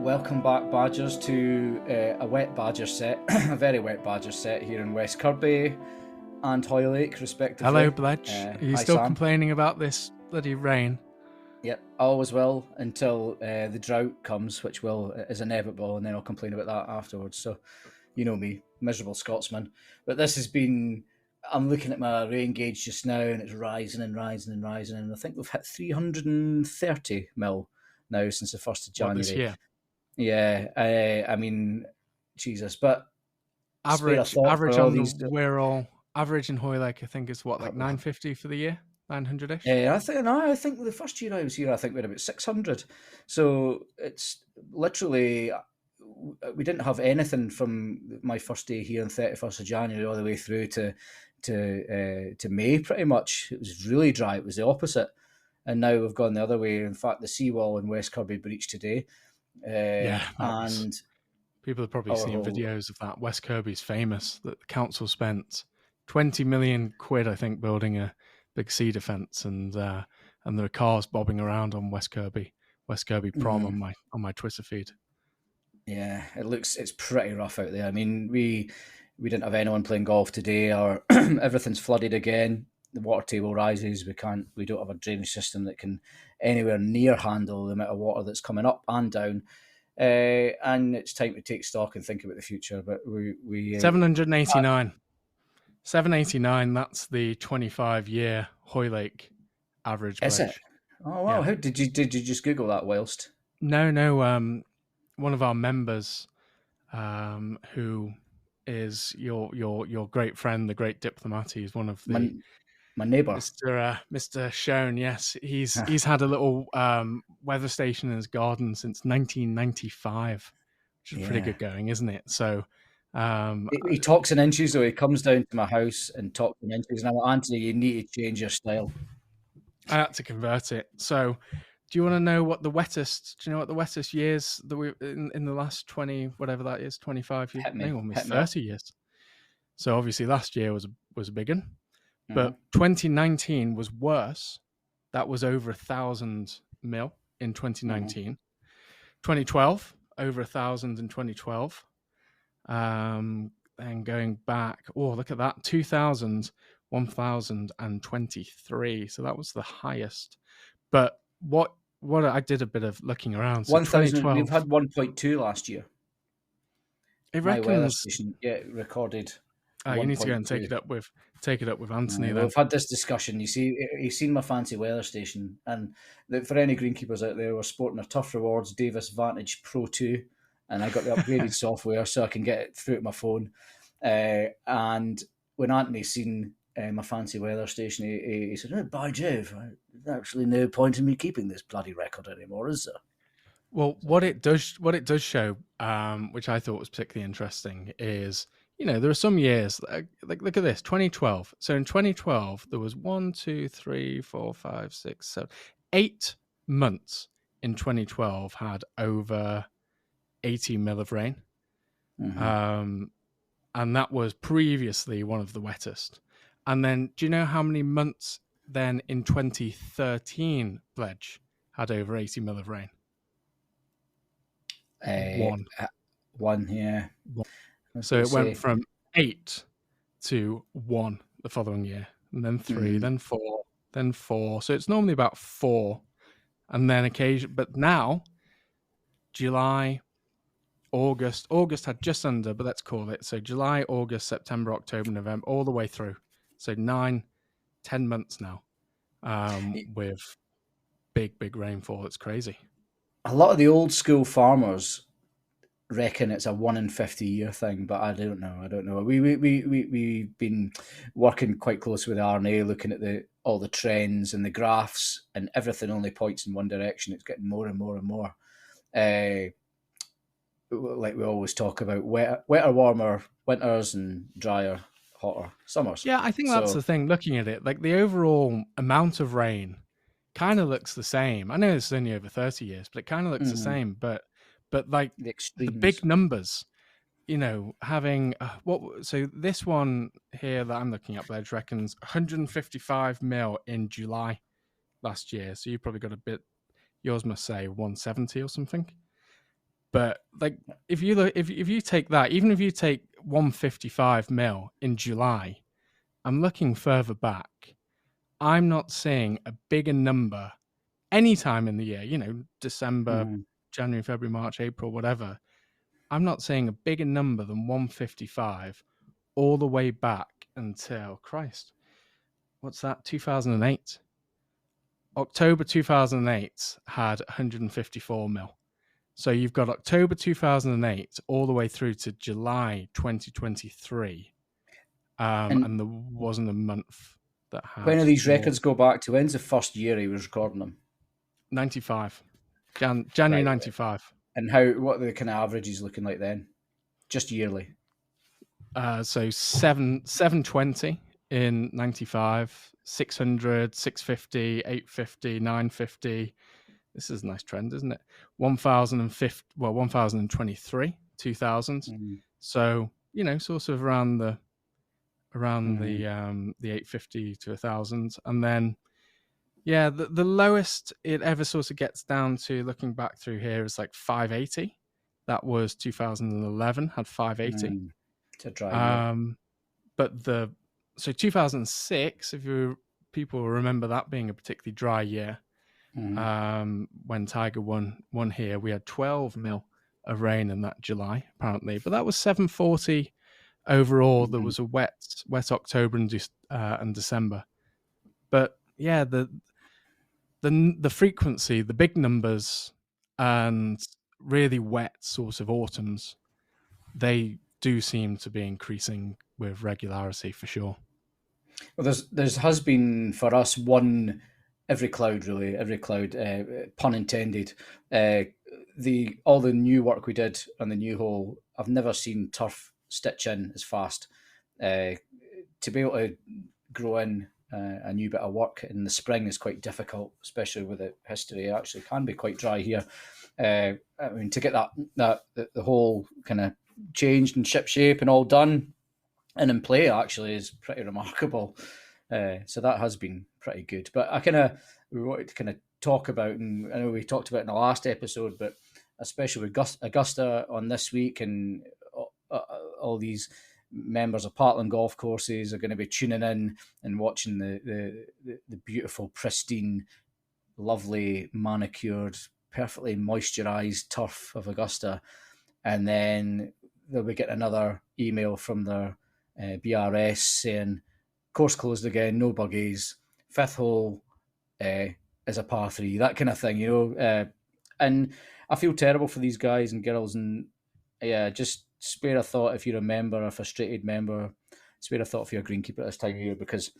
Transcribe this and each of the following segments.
Welcome back, Badgers, to a wet Badger set, a very wet Badger set here in West Kirby and Hoylake, respectively. Hello, Bledge. Are you still Sam. complaining about this bloody rain? Yep, always will until the drought comes, which is inevitable, and then I'll complain about that afterwards. So, you know me, miserable Scotsman. But this has been. I'm looking at my rain gauge just now, and it's rising and rising and rising, and I think we've hit 330 mil now since the 1st of January. This year? Yeah, I mean, Jesus, but average on average in Hoylake, I think it's what, like 950 for the year, 900ish. Yeah, I think the first year I was here, I think we had about 600. So it's literally, we didn't have anything from my first day here on 31st of January all the way through to May. Pretty much, it was really dry. It was the opposite, and now we've gone the other way. In fact, the seawall in West Kirby breached today. And people have probably seen videos of that. West Kirby's famous that the council spent 20 million quid, I think, building a big sea defence, and there are cars bobbing around on West Kirby Prom on my Twitter feed. Yeah, it's pretty rough out there. I mean, we didn't have anyone playing golf today, or everything's flooded again. The water table rises. We don't have a drainage system that can anywhere near handle the amount of water that's coming up and down. And it's time to take stock and think about the future. But we 789. 789, that's the 25-year Hoylake average. Is it? Oh wow! Yeah. How did you just Google that whilst? No. One of our members, who is your great friend, the great diplomat, he's one of the my neighbour, Mr. Schoen. Yes, he's had a little weather station in his garden since 1995, which is pretty good going, isn't it? So. He talks in inches, though. He comes down to my house and talks in inches, and I'm like, Anthony, you need to change your style. I had to convert it. So, do you want to know what the wettest? Do you know what the wettest years that we in the last 20, whatever that is, 25 years, almost 30 years. So obviously last year was a big one, but 2019 was worse. That was over 1,000 mil in 2019. 2012 over 1,000 in 2012. And going back, look at that, 2,000, 1,023. So that was the highest. But what I did a bit of looking around. So 1,000. We've had 1.2 last year. It reckons. Recorded. You need to go and take it up with Anthony. Then we've had this discussion. You see, he's seen my fancy weather station, and for any greenkeepers out there, we're sporting a Turf Rewards Davis Vantage Pro 2. And I got the upgraded software so I can get it through to my phone. And when Anthony seen my fancy weather station, he said, by Jove, there's actually no point in me keeping this bloody record anymore, is there? Well, what it does show, which I thought was particularly interesting, is, there are some years, like look at this, 2012. So in 2012, there was 8 months in 2012 had over 80 mil of rain. And that was previously one of the wettest. And then do you know how many months then in 2013 Bledge had over 80 mil of rain? One, yeah. So it went from 8 to 1 the following year, and then 3, then 4, then 4. So it's normally about 4, and then but now July, August had just under, but let's call it. So July, August, September, October, November, all the way through. So 9-10 months now with big rainfall. It's crazy. A lot of the old school farmers reckon it's a 1 in 50 year thing, but I don't know. We've been working quite close with RNA, looking at all the trends and the graphs, and everything only points in one direction. It's getting more and more and more. Like we always talk about, wetter, warmer winters and drier, hotter summers. Yeah, I think that's the thing. Looking at it, like the overall amount of rain kind of looks the same. I know it's only over 30 years, but it kind of looks the same. But like the big numbers, having so this one here that I'm looking at, Bledge reckons 155 mil in July last year. So you probably got a bit. Yours must say 170 or something. But like, if you take that, even if you take 155 mil in July, I'm looking further back. I'm not seeing a bigger number any time in the year, December, January, February, March, April, whatever. I'm not seeing a bigger number than 155 all the way back until, Christ, what's that? 2008. October 2008 had 154 mil. So you've got October 2008 all the way through to July 2023. And there wasn't a month that had... When do these records go back to? When's the first year he was recording them? 95. January 95. And what are the kind of averages looking like then? Just yearly. So 720 in 95, 600, 650, 850, 950. This is a nice trend, isn't it? 1023, 2000. So, sort of around the 850 to 1000. And then, the lowest it ever sort of gets down to, looking back through here, is like 580. That was 2011, had 580. It's a dry year. But 2006, people remember that being a particularly dry year. When Tiger won here, we had 12 mil of rain in that July, apparently. But that was 740 overall. There was a wet October and December. But yeah, the frequency, the big numbers, and really wet sort of autumns, they do seem to be increasing with regularity for sure. Well, there's has been for us one every cloud, pun intended. All the new work we did on the new hole, I've never seen turf stitch in as fast. To be able to grow in a new bit of work in the spring is quite difficult, especially with the history. It actually can be quite dry here. I mean, to get the whole kind of changed and ship shape and all done and in play actually is pretty remarkable. So that has been pretty good. But we wanted to kind of talk about, and I know we talked about in the last episode, but especially with Augusta on this week, and all these members of Parkland golf courses are going to be tuning in and watching the beautiful, pristine, lovely, manicured, perfectly moisturized turf of Augusta. And then they'll be getting another email from their BRS saying, course closed again, no buggies, fifth hole is a par 3, that kind of thing, and I feel terrible for these guys and girls, and just spare a thought if you're a member, a frustrated member, spare a thought for your greenkeeper at this time of year, because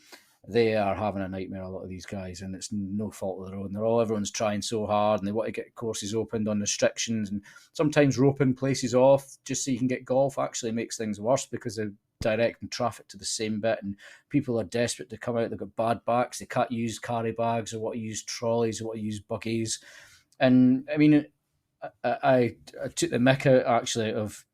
they are having a nightmare, a lot of these guys, and it's no fault of their own. Everyone's trying so hard, and they want to get courses opened on restrictions, and sometimes roping places off just so you can get golf actually makes things worse, because they're directing traffic to the same bit, and people are desperate to come out. They've got bad backs, they can't use carry bags, or what to use trolleys, or what to use buggies. And I mean, I took the mick out actually of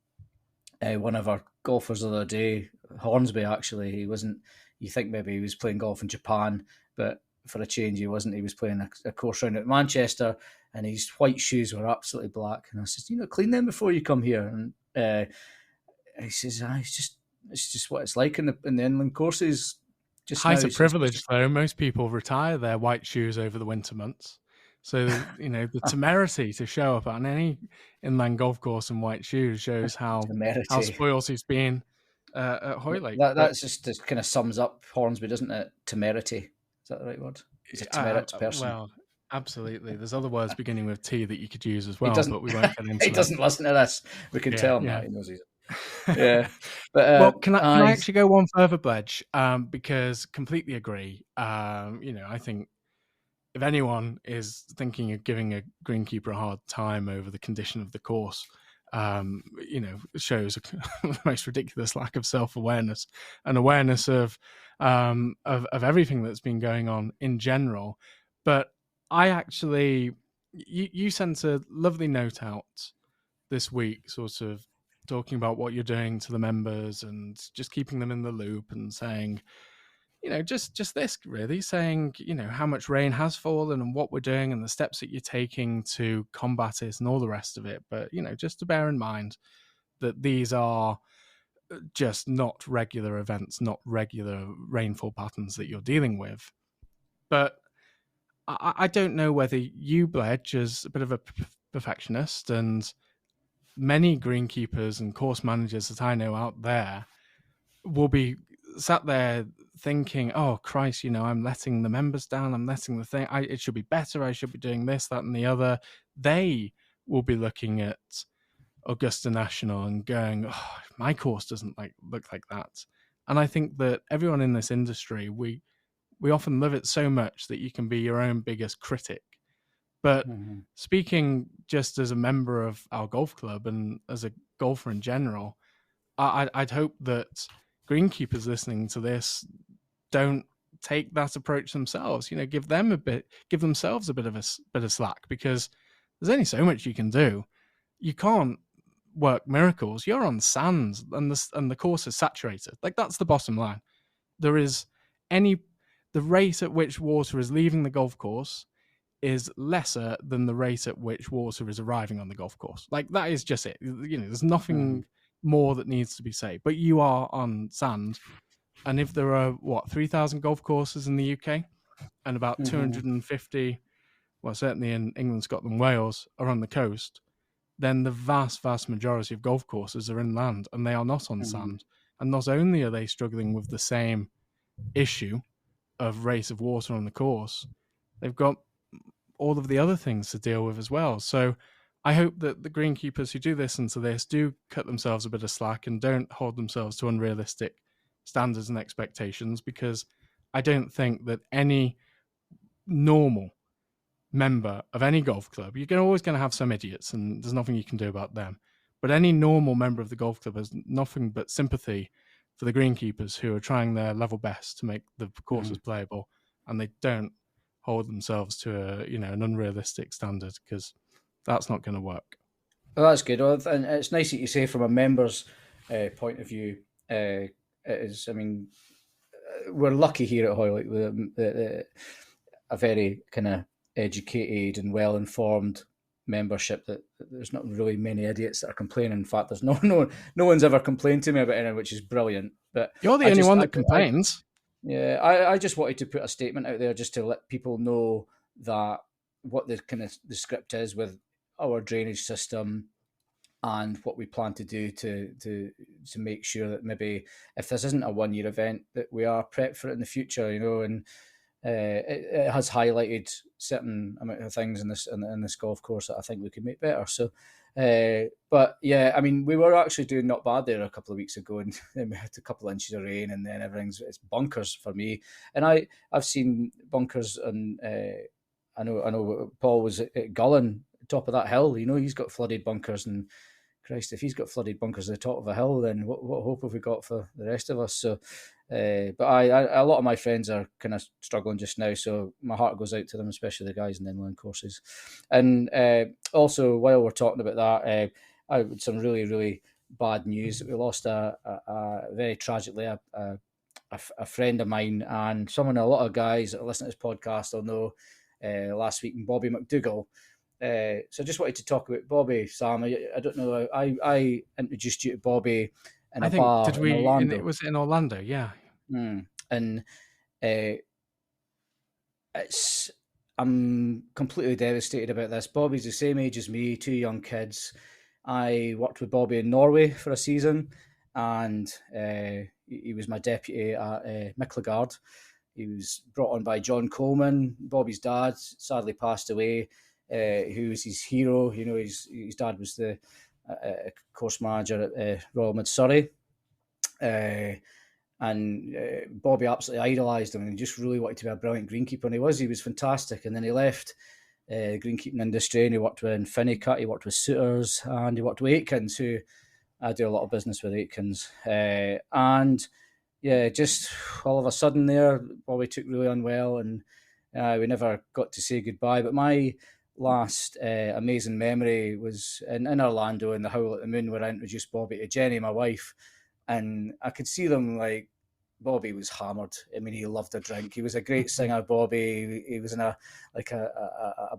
one of our golfers the other day, Hornsby. Actually, he wasn't. You think maybe he was playing golf in Japan, but for a change, he wasn't. He was playing a course round at Manchester, and his white shoes were absolutely black. And I said, clean them before you come here. And he says, it's just what it's like in the inland courses. Just height of privilege, though. Most people retire their white shoes over the winter months. So, the temerity to show up on any inland golf course in white shoes shows how spoiled he's been at Hoylake. That's just kind of sums up Hornsby, doesn't it? Temerity. Is that the right word? He's a temerate person. Well, absolutely. There's other words beginning with T that you could use as well, but we won't get into He doesn't listen to this. We can tell him that. He knows he's... Yeah. But can I actually go one further, Bledge? Because completely agree. I think if anyone is thinking of giving a greenkeeper a hard time over the condition of the course, shows the most ridiculous lack of self-awareness and awareness of everything that's been going on in general. But I actually, you sent a lovely note out this week, sort of talking about what you're doing to the members and just keeping them in the loop and saying, just this really saying, how much rain has fallen and what we're doing and the steps that you're taking to combat it and all the rest of it. But, just to bear in mind that these are just not regular events, not regular rainfall patterns that you're dealing with. But I don't know whether you, Bledge, as a bit of a perfectionist, and many greenkeepers and course managers that I know out there will be sat there thinking, oh, Christ, I'm letting the members down. I'm letting the thing. It should be better. I should be doing this, that, and the other. They will be looking at Augusta National and going, oh, my course doesn't look like that. And I think that everyone in this industry, we often love it so much that you can be your own biggest critic. But speaking just as a member of our golf club and as a golfer in general, I'd hope that greenkeepers listening to this don't take that approach themselves. Give themselves a bit of slack, because there's only so much you can do. You can't work miracles. You're on sand and the course is saturated. That's the bottom line. The rate at which water is leaving the golf course is lesser than the rate at which water is arriving on the golf course. That is just it. There's nothing more that needs to be said. But you are on sand, and if there are 3,000 golf courses in the UK, and about 250, well, certainly in England, Scotland, Wales, are on the coast, then the vast majority of golf courses are inland and they are not on sand. And not only are they struggling with the same issue of rate of water on the course, they've got all of the other things to deal with as well. So I hope that the greenkeepers who do listen to this do cut themselves a bit of slack and don't hold themselves to unrealistic standards and expectations, because I don't think that any normal member of any golf club, you're always going to have some idiots and there's nothing you can do about them. But any normal member of the golf club has nothing but sympathy for the greenkeepers who are trying their level best to make the courses playable, and they don't hold themselves to an unrealistic standard, because that's not going to work. Well, that's good. Well, and it's nice that you say from a member's point of view. It is. I mean, we're lucky here at Hoylake with a very kind of educated and well-informed membership, that there's not really many idiots that are complaining. In fact, there's no one's ever complained to me about anything, which is brilliant. But you're the only one that complains. I just wanted to put a statement out there just to let people know that what the script is with our drainage system and what we plan to do to make sure that maybe if this isn't a 1 year event, that we are prepped for it in the future, and it has highlighted certain amount of things in this golf course that I think we could make better. So, but yeah, I mean, we were actually doing not bad there a couple of weeks ago, and then we had a couple of inches of rain, and then it's bunkers for me. And I've seen bunkers, and I know Paul was at Gullen, top of that hill. He's got flooded bunkers, and Christ, if he's got flooded bunkers at the top of a hill, then what hope have we got for the rest of us? So, but a lot of my friends are kind of struggling just now, so my heart goes out to them, especially the guys in the inland courses. And also, while we're talking about that, I had some really, really bad news. We lost very tragically a friend of mine, and someone a lot of guys that listen to this podcast will know, last week, Bobby McDougall. So I just wanted to talk about Bobby, Sam. I don't know. I introduced you to Bobby in a bar in Orlando. It was in Orlando, yeah. And I'm completely devastated about this. Bobby's the same age as me, 2 young kids. I worked with Bobby in Norway for a season, and he was my deputy at Micklegard. He was brought on by John Coleman, Bobby's dad, sadly passed away. Who was his hero. His dad was the course manager at Royal Mid Surrey. And Bobby absolutely idolised him and just really wanted to be a brilliant greenkeeper. And he was fantastic. And then he left the greenkeeping industry, and he worked with Finnecut, he worked with Souters, and he worked with Aitkins, who I do a lot of business with Aitkins. And yeah, just all of a sudden there, Bobby took really unwell, and we never got to say goodbye. But my last amazing memory was in Orlando in the Howl at the Moon, where I introduced Bobby to Jenny, my wife, and I could see them Bobby was hammered. I mean, he loved a drink. He was a great singer, Bobby. He was in a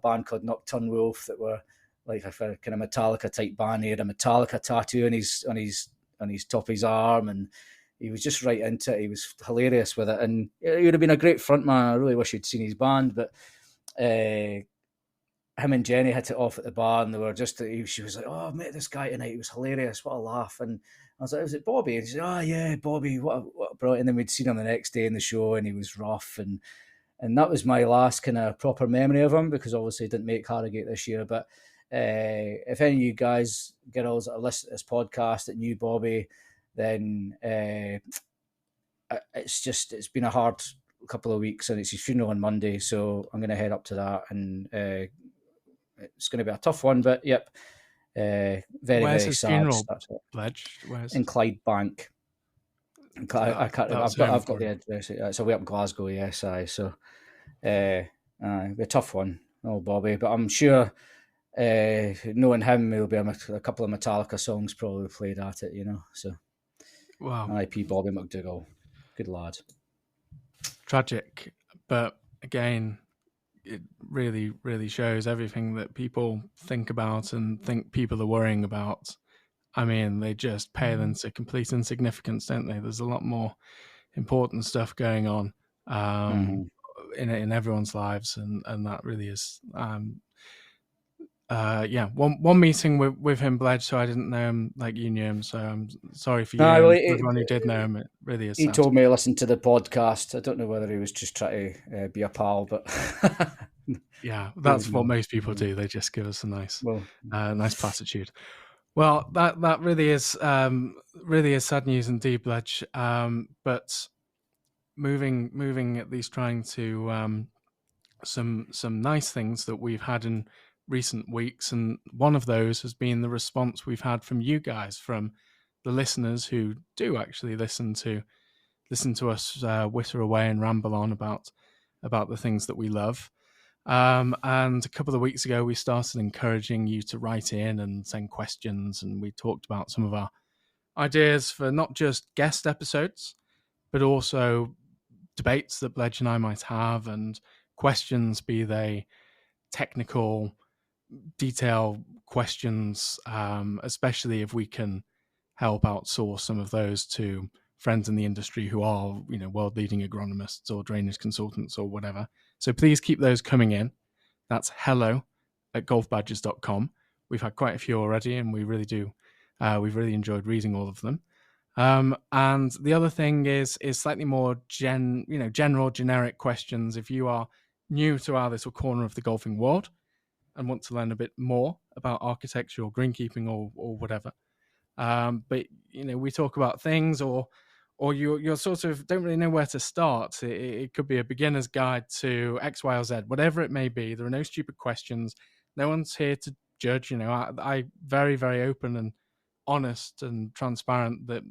band called Nocturne Wolf that were like a kind of Metallica type band. He had a Metallica tattoo on his top of his arm, and he was just right into it. He was hilarious with it, and he would have been a great frontman. I really wish you'd seen his band, but him and Jenny hit it off at the bar, and they were just. She was like, "Oh, I met this guy tonight. It was hilarious. What a laugh!" And I was like, "Was it Bobby?" And she said, "Oh yeah, Bobby. What a brilliant." And then we'd seen him the next day in the show, and he was rough, and that was my last kind of proper memory of him, because obviously he didn't make Harrogate this year. But if any of you guys, girls that are listening to this podcast that knew Bobby, then it's been a hard couple of weeks, and it's his funeral on Monday, so I'm going to head up to that, and it's going to be a tough one, but yep. Very, Where's very his sad. funeral, Bledge? In Clydebank. I can't remember. I've got the address. It's away up in Glasgow, yes. So it'll be a tough one, Bobby. But I'm sure, knowing him, there'll be a couple of Metallica songs probably played at it, So, wow. R.I.P. Bobby McDougall. Good lad. Tragic, but again, it really, really shows everything that people think about and think people are worrying about. I mean, they just pale into complete insignificance, don't they? There's a lot more important stuff going on in everyone's lives, and that really is. One meeting with him, Bledge, so I didn't know him like you knew him, so I'm sorry for you. Everyone who did know him, it really is. He told me to listen to the podcast. I don't know whether he was just trying to be a pal, but yeah, that's what most people do. They just give us a nice platitude. Well, that really is sad news indeed, Bledge. But moving at least trying to some nice things that we've had in recent weeks, and one of those has been the response we've had from you guys, from the listeners who do actually listen to us witter away and ramble on about the things that we love. And a couple of weeks ago, we started encouraging you to write in and send questions, and we talked about some of our ideas for not just guest episodes, but also debates that Bledge and I might have, and questions, be they technical, detail questions, especially if we can help outsource some of those to friends in the industry who are, world-leading agronomists or drainage consultants or whatever. So please keep those coming in. That's hello@golfbadgers.com. We've had quite a few already, and we really do. We've really enjoyed reading all of them. And the other thing is slightly more general, generic questions. If you are new to our little corner of the golfing world and want to learn a bit more about architecture or greenkeeping or whatever, but we talk about things, or you're sort of don't really know where to start. It could be a beginner's guide to X, Y, or Z, whatever it may be. There are no stupid questions. No one's here to judge. I very, very open and honest and transparent that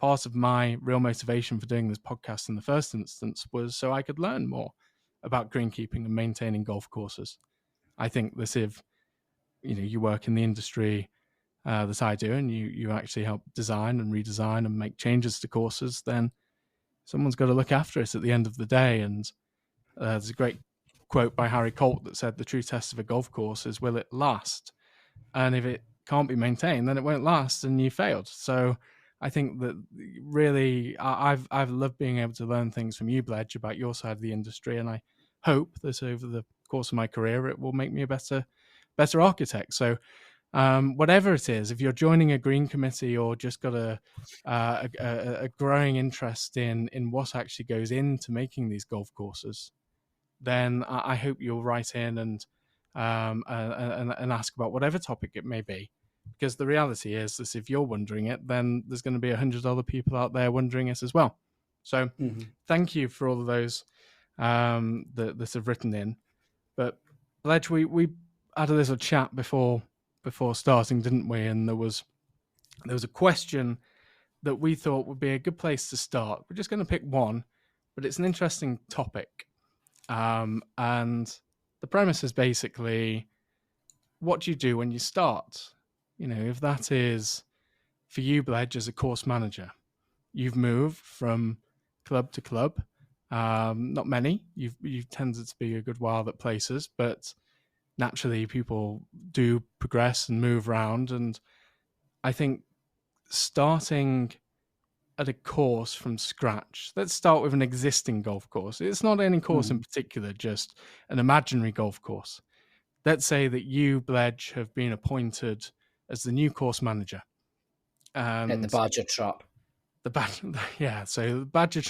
part of my real motivation for doing this podcast in the first instance was so I could learn more about greenkeeping and maintaining golf courses. I think that if you work in the industry that I do, and you actually help design and redesign and make changes to courses, then someone's got to look after it at the end of the day. And there's a great quote by Harry Colt that said, "The true test of a golf course is, will it last? And if it can't be maintained, then it won't last, and you failed." So I think that really I've loved being able to learn things from you, Bledge, about your side of the industry, and I hope that over the course of my career it will make me a better architect. So whatever it is, if you're joining a green committee or just got a growing interest in what actually goes into making these golf courses, then I hope you'll write in and ask about whatever topic it may be. Because the reality is that if you're wondering it, then there's going to be 100 other people out there wondering it as well. So thank you for all of those that have written in. But Bledge, we had a little chat before starting, didn't we? And there was a question that we thought would be a good place to start. We're just going to pick one, but it's an interesting topic. And the premise is basically, what do you do when you start? If that is for you, Bledge, as a course manager, you've moved from club to club. Not many. You've tended to be a good while at places, but naturally people do progress and move around. And I think starting at a course from scratch, let's start with an existing golf course. It's not any course in particular, just an imaginary golf course. Let's say that you, Bledge, have been appointed as the new course manager. At the Badger Trap. So the Badger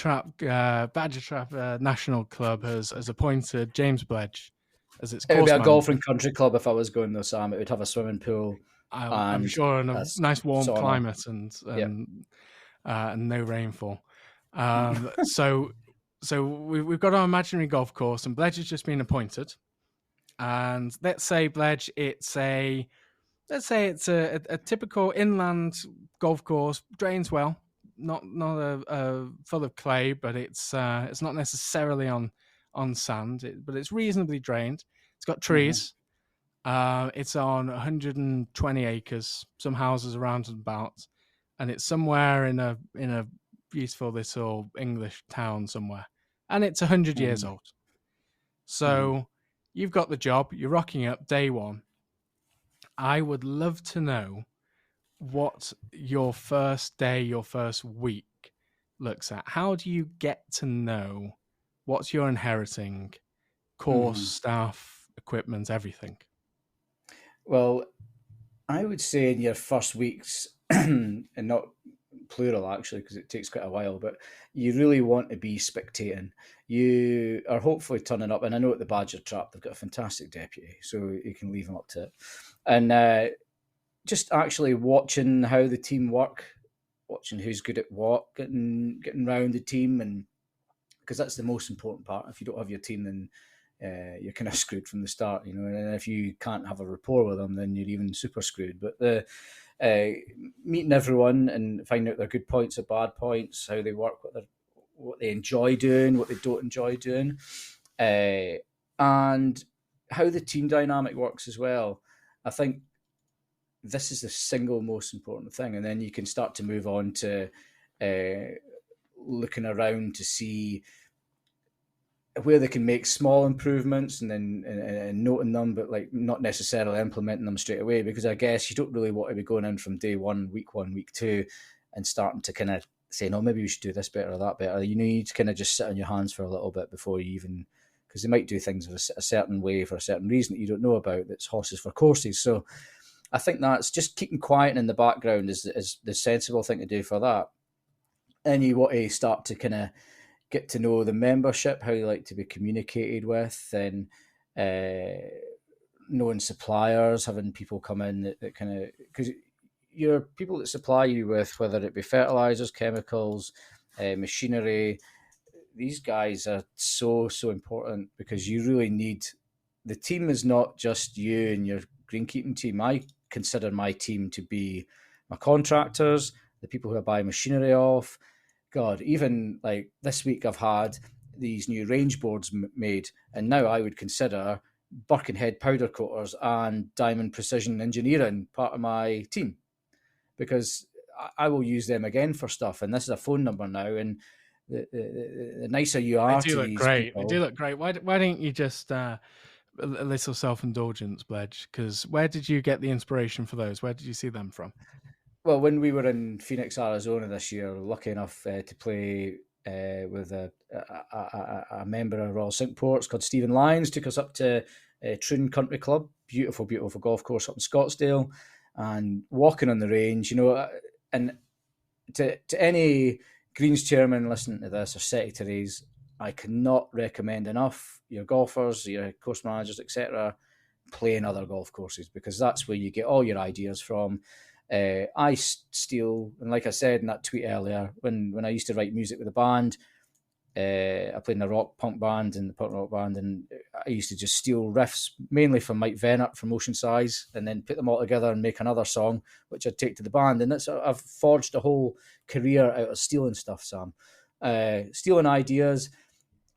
Trap National Club has appointed James Bledge as its course manager. It would be a golf and country club if I was going there, Sam. It would have a swimming pool. I'm sure in a nice warm climate and no rainfall. So we've got our imaginary golf course, and Bledge has just been appointed. And let's say, Bledge, it's a typical inland golf course, drains well, not full of clay, but it's not necessarily on sand, but it's reasonably drained. It's got trees. It's on 120 acres, some houses around and about, and it's somewhere in a beautiful little English town somewhere, and it's 100 years old. So you've got the job. You're rocking up day one. I would love to know what your first day, your first week looks at. How do you get to know what you're inheriting, course, staff, equipment, everything? Well, I would say in your first weeks, and not plural actually, because it takes quite a while, but you really want to be spectating. You are hopefully turning up, and I know at the Badger Trap they've got a fantastic deputy, so you can leave them up to it. And just actually watching how the team work, watching who's good at what, getting round the team, and because that's the most important part. If you don't have your team, then you're kind of screwed from the start, you know. And if you can't have a rapport with them, then you're even super screwed. But the meeting everyone and finding out their good points or bad points, how they work, what they enjoy doing, what they don't enjoy doing, and how the team dynamic works as well. I think this is the single most important thing, and then you can start to move on to looking around to see where they can make small improvements, and then and noting them, but like not necessarily implementing them straight away, because I guess you don't really want to be going in from day one, week 2, and starting to kind of say, no, maybe we should do this better or that better. You need to kind of just sit on your hands for a little bit before you even, because they might do things a certain way for a certain reason that you don't know about, that's horses for courses. So I think that's just keeping quiet in the background is the sensible thing to do for that. And you want to start to kind of get to know the membership, how they like to be communicated with, and knowing suppliers, having people come in that kind of, because your people that supply you with, whether it be fertilizers, chemicals, machinery, these guys are so important, because you really need, the team is not just you and your greenkeeping team. I consider my team to be my contractors, the people who I buy machinery off. God, even like this week I've had these new range boards made, and now I would consider Birkenhead powder coaters and Diamond Precision Engineering part of my team, because I will use them again for stuff. And this is a phone number now, and the nicer you are to these people. They do look great. Why don't you just a little self-indulgence, Bledge? Because where did you get the inspiration for those? Where did you see them from? Well, when we were in Phoenix, Arizona this year, lucky enough to play with a member of Royal Cinque Ports called Stephen Lyons, took us up to Troon Country Club, beautiful golf course up in Scottsdale, and walking on the range, you know. And to any Greens chairman listening to this, or secretaries, I cannot recommend enough your golfers, your course managers, etc., playing other golf courses, because that's where you get all your ideas from. I steal, and like I said in that tweet earlier, when I used to write music with a band, I played in a rock punk band and the punk rock band, and I used to just steal riffs mainly from Mike Vennert from Motion Size, and then put them all together and make another song, which I'd take to the band. And that's, I've forged a whole career out of stealing stuff, Sam. Stealing ideas,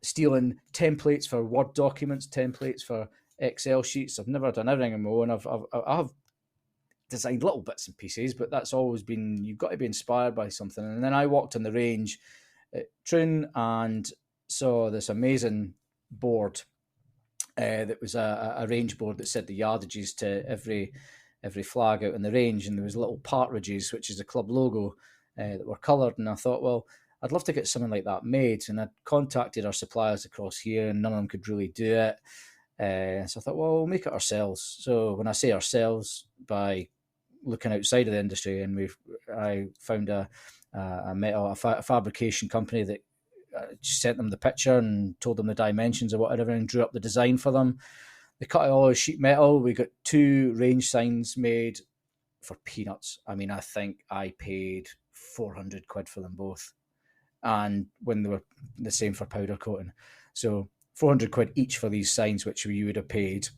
stealing templates for Word documents, templates for Excel sheets. I've never done everything on my own. I've designed little bits and pieces, but that's always been, you've got to be inspired by something. And then I walked on the range at Troon and saw this amazing board that was a range board that said the yardages to every flag out in the range, and there was little partridges, which is the club logo, that were coloured. And I thought, well, I'd love to get something like that made. And I'd contacted our suppliers across here, and none of them could really do it. So I thought, well, we'll make it ourselves. So when I say ourselves, by looking outside of the industry, and I found a fabrication company that just sent them the picture and told them the dimensions of whatever, and drew up the design for them. They cut it all as sheet metal. We got 2 range signs made for peanuts. I mean, I think I paid 400 quid for them both, and when they were the same for powder coating. So 400 quid each for these signs, which you would have paid,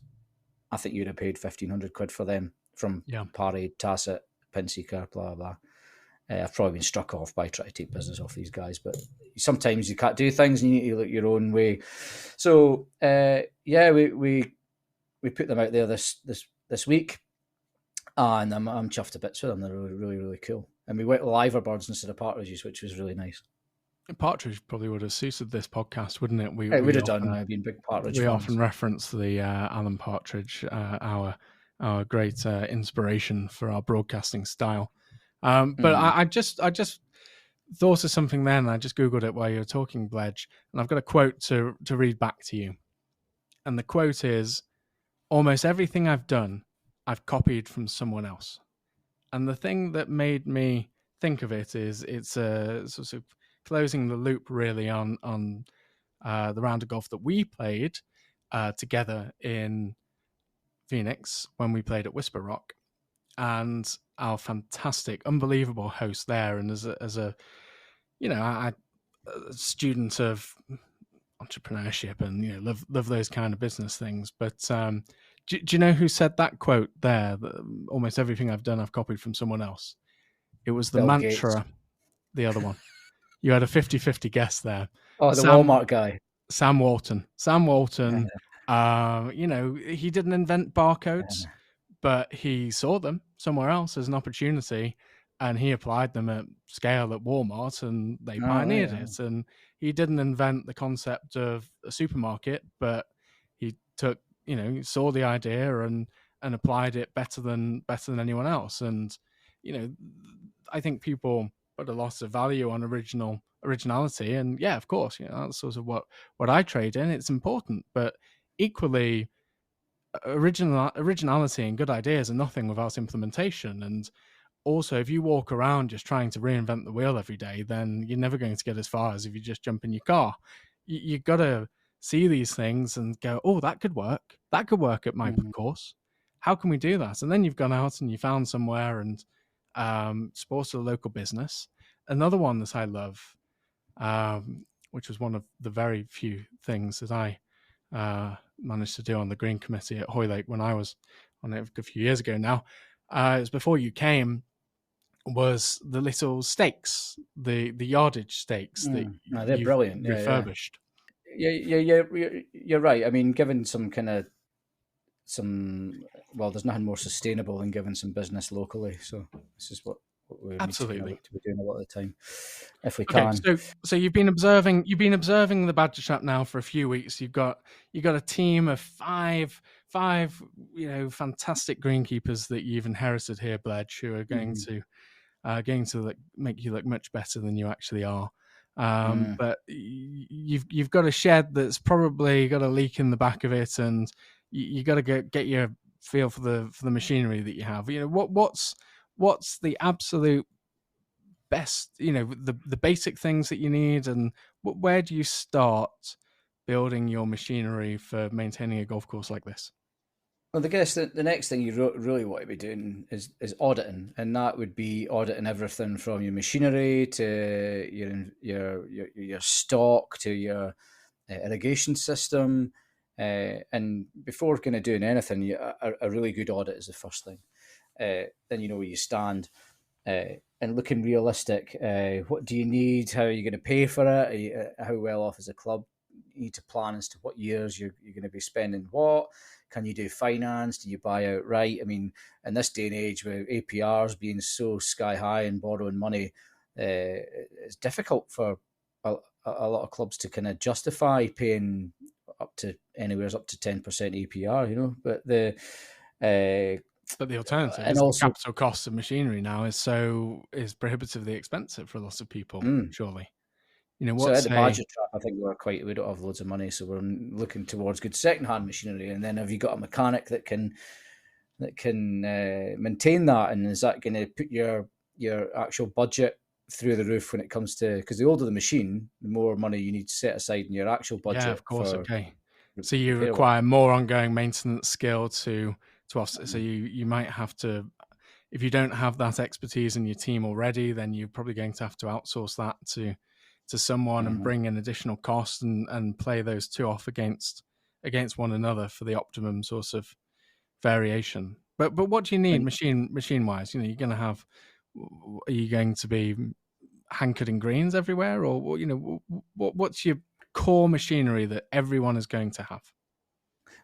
I think you'd have paid 1,500 quid for them from Parade, Tasset, Pinseeker, blah, blah. I've probably been struck off by trying to take business off these guys, but sometimes you can't do things and you need to look your own way. So, we put them out there this week, and I'm chuffed to bits with them. They're really, really, really cool. And we went liver birds instead of partridges, which was really nice. Partridge probably would have suited this podcast, wouldn't it? It would have done. I've been big partridge. We often reference the Alan Partridge, our great inspiration for our broadcasting style. But I just thought of something then. I just Googled it while you were talking, Bledge, and I've got a quote to read back to you. And the quote is, "Almost everything I've done, I've copied from someone else." And the thing that made me think of it is it's a sort of closing the loop really on the round of golf that we played together in Phoenix when we played at Whisper Rock. And our fantastic, unbelievable host there, and as a student of entrepreneurship and love those kind of business things. But do you know who said that quote there? That almost everything I've done, I've copied from someone else. It was the Bill mantra. Gates. The other one. You had a 50-50 guess there. Oh, the Walmart guy. Sam Walton. He didn't invent barcodes. But he saw them somewhere else as an opportunity, and he applied them at scale at Walmart, and they pioneered it. And he didn't invent the concept of a supermarket, but he took, saw the idea and applied it better than anyone else. And I think people put a lot of value on originality, and of course, that's sort of what I trade in. It's important, but equally, originality and good ideas are nothing without implementation. And also, if you walk around just trying to reinvent the wheel every day, then you're never going to get as far as if you just jump in your car. You've got to see these things and go, oh, that could work at my course. How can we do that? And then you've gone out and you found somewhere and supported a local business. Another one that I love, which was one of the very few things that I managed to do on the Green Committee at Hoylake when I was on it a few years ago now. It was before you came, was the little stakes, the yardage stakes that they're brilliant. Refurbished. You're right. I mean, given there's nothing more sustainable than giving some business locally. So this is what we absolutely to be doing a lot of the time, if we can. So you've been observing the Badger Trap now for a few weeks. You got a team of five fantastic greenkeepers that you've inherited here, Bledge, who are going to make you look much better than you actually are. But you've got a shed that's probably got a leak in the back of it, and you got to get your feel for the machinery that you have. What's the absolute best, the basic things that you need, and where do you start building your machinery for maintaining a golf course like this? Well, I guess the next thing you really want to be doing is auditing, and that would be auditing everything from your machinery to your stock to your irrigation system, and before kind of doing anything, a really good audit is the first thing. Then you know where you stand, and looking realistic. What do you need? How are you going to pay for it? How well off is the club? You need to plan as to what years you're going to be spending what. Can you do finance? Do you buy outright? I mean, in this day and age with APRs being so sky high and borrowing money, it's difficult for a a lot of clubs to kind of justify paying up to 10% APR, but the alternative is the capital cost of machinery now is prohibitively expensive for a lot of people, surely. So at the Badger Trap, I think we don't have loads of money, so we're looking towards good second-hand machinery. And then have you got a mechanic that can maintain that? And is that going to put your actual budget through the roof when it comes to, because the older the machine, the more money you need to set aside in your actual budget. Yeah, of course. Okay. So you require more ongoing maintenance skill to offset. So you might have to, if you don't have that expertise in your team already, then you're probably going to have to outsource that to someone and bring in additional costs and play those two off against one another for the optimum source of variation. But what do you need machine wise? You're going to have. Are you going to be hankered in greens everywhere, or what's your core machinery that everyone is going to have?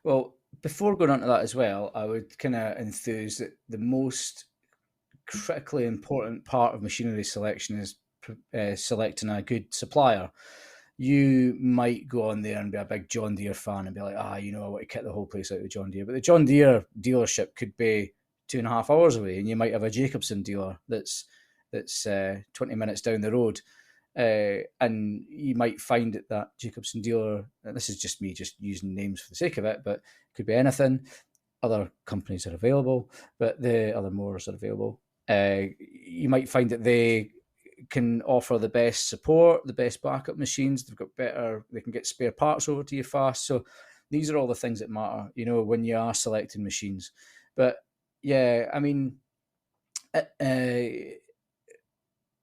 Well, before going on to that as well, I would kind of enthuse that the most critically important part of machinery selection is selecting a good supplier. You might go on there and be a big John Deere fan and be like, I want to kit the whole place out with John Deere. But the John Deere dealership could be 2.5 hours away, and you might have a Jacobson dealer that's 20 minutes down the road. And you might find that Jacobson dealer, and this is just me just using names for the sake of it, but it could be anything. Other companies are available, but the other mowers are available. You might find that they can offer the best support, the best backup machines. They can get spare parts over to you fast. So these are all the things that matter, when you are selecting machines. But yeah, I mean,